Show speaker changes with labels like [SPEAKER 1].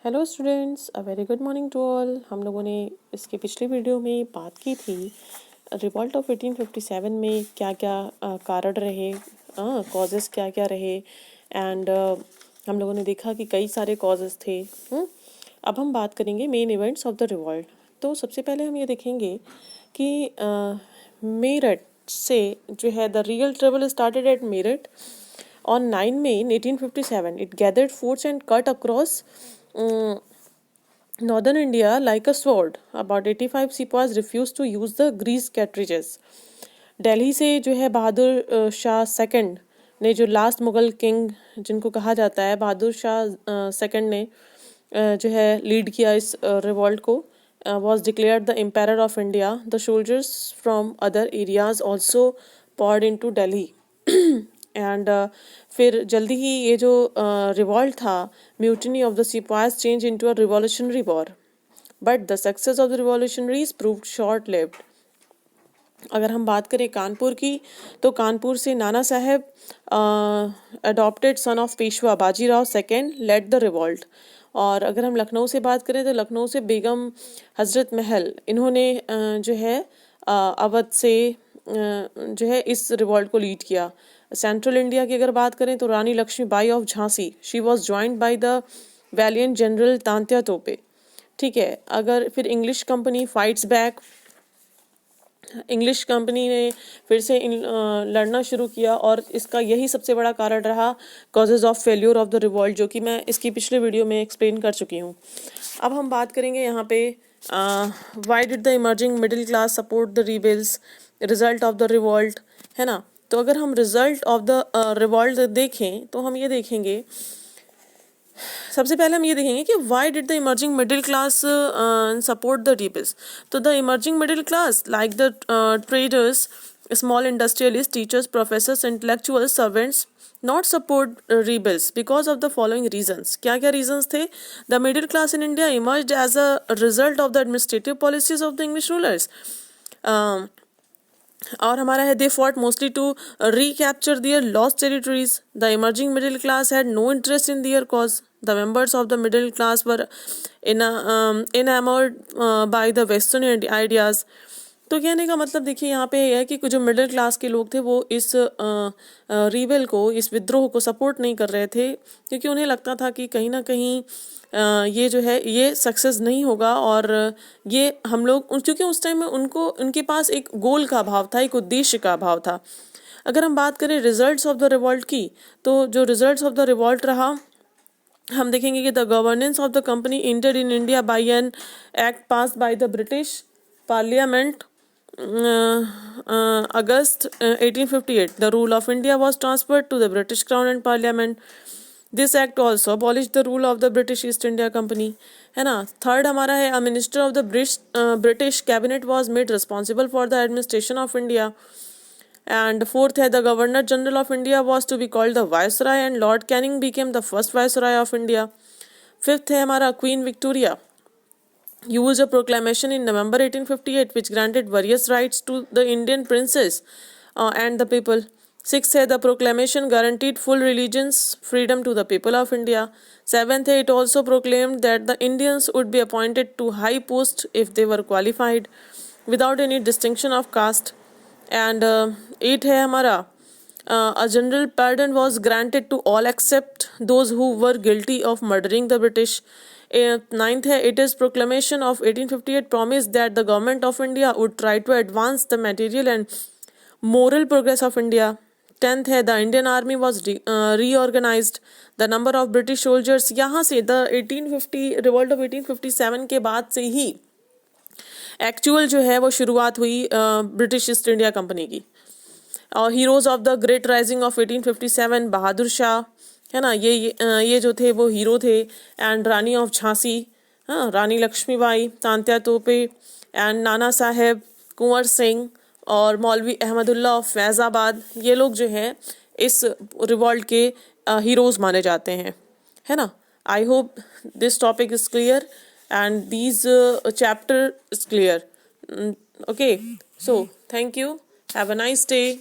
[SPEAKER 1] Hello students, a very good morning to all. हम लोगों ने इसके पिछले वीडियो में बात की थी रिवॉल्ट ऑफ 1857 में क्या क्या कारण रहे, कॉजेस क्या क्या रहे। एंड हम लोगों ने देखा कि कई सारे कॉजेस थे। अब हम बात करेंगे main events of the revolt. तो सबसे पहले हम ये देखेंगे कि मेरठ से जो है the real trouble started at Meerut on 9 May in 1857. It gathered force and cut across northern India like a sword. About 85 sepoys refused to use the grease cartridges. Delhi से जो है बहादुर शाह सेकंड ने, जो लास्ट मुगल किंग जिनको कहा जाता है, बहादुर शाह सेकंड ने जो है लीड किया इस रिवॉल्ट को, was declared the emperor of India. The soldiers from other areas also poured into Delhi. And फिर जल्दी ही ये जो रिवॉल्ट था, mutiny of the sipahis change into a revolutionary war, but the success of the revolutionaries proved short lived. अगर हम बात करें कानपुर की, तो कानपुर से Nana Sahib adopted son of Peshwa Bajirao second led the revolt. और अगर हम लखनऊ से बात करें तो लखनऊ से बेगम हजरत महल, इन्होंने जो है अवध से जो है इस रिवॉल्ट को लीड किया। सेंट्रल इंडिया की अगर बात करें तो Rani Lakshmibai of Jhansi, she was joined by the valiant general Tantya Tope. ठीक है। अगर फिर English company fights back, English company ने फिर से लड़ना शुरू किया, और इसका यही सबसे बड़ा कारण रहा causes of failure of the revolt, जो कि मैं इसकी पिछले वीडियो में एक्सप्लेन कर चुकी हूँ। अब हम बात करेंगे यहाँ पे why did the emerging middle class support the rebels, result of the revolt, है ना। तो अगर हम रिजल्ट ऑफ द रिवॉल्ट देखें तो हम ये देखेंगे, सबसे पहले हम ये देखेंगे कि why did the emerging middle class support the rebels. तो the emerging middle class like the traders, small industrialist, teachers, professors, intellectual servants not support rebels because of the following reasons. क्या क्या रीजन्स थे? The middle class in India emerged as a result of the administrative policies of the English rulers. और हमारा है they fought mostly to recapture their lost territories. The emerging middle class had no interest in their cause. The members of the middle class were enamored by the western ideas. तो कहने का मतलब देखिए यहाँ पे है कि जो मिडिल क्लास के लोग थे वो इस रीबेल को, इस विद्रोह को सपोर्ट नहीं कर रहे थे, क्योंकि उन्हें लगता था कि कहीं ना कहीं ये जो है ये सक्सेस नहीं होगा, और ये हम लोग, क्योंकि उस टाइम में उनके पास एक गोल का अभाव था, एक उद्देश्य का अभाव था। अगर हम बात करें रिजल्ट्स ऑफ द रिवॉल्ट की, तो जो रिजल्ट्स ऑफ द रिवॉल्ट रहा, हम देखेंगे कि the governance of the company entered in India by an act pass by the British parliament August 1858. The rule of India was transferred to the British Crown and Parliament. This act also abolished the rule of the British East India Company, है ना। Third हमारा है a minister of the British cabinet was made responsible for the administration of India. And fourth है the Governor General of India was to be called the Viceroy, and Lord Canning became the first Viceroy of India. Fifth है हमारा Queen Victoria used a proclamation in November 1858 which granted various rights to the Indian princes and the people. Sixth है the proclamation guaranteed full religious freedom to the people of India. Seventh है it also proclaimed that the Indians would be appointed to high posts if they were qualified without any distinction of caste. And eighth है हमारा a general pardon was granted to all except those who were guilty of murdering the British. Ninth है it is proclamation of 1858 promised that the government of India would try to advance the material and moral progress of India. 10th है the Indian army was reorganized. The number of British soldiers, यहाँ से the 1850 revolt of 1857 के बाद से ही actual जो है वो शुरुआत हुई ब्रिटिश ईस्ट इंडिया कंपनी की। और heroes of the great rising of 1857 Bahadur Shah, है ना, ये जो थे वो हीरो थे। एंड रानी ऑफ झांसी, हाँ, रानी लक्ष्मीबाई, तांत्या तोपे, एंड नाना साहेब, कुंवर सिंह और मौलवी अहमदुल्ला ऑफ फैज़ाबाद, ये लोग जो हैं इस रिवॉल्ट के हीरोज माने जाते हैं, है ना। I hope this topic is clear and this chapter is clear. Okay, so thank you, have a nice day.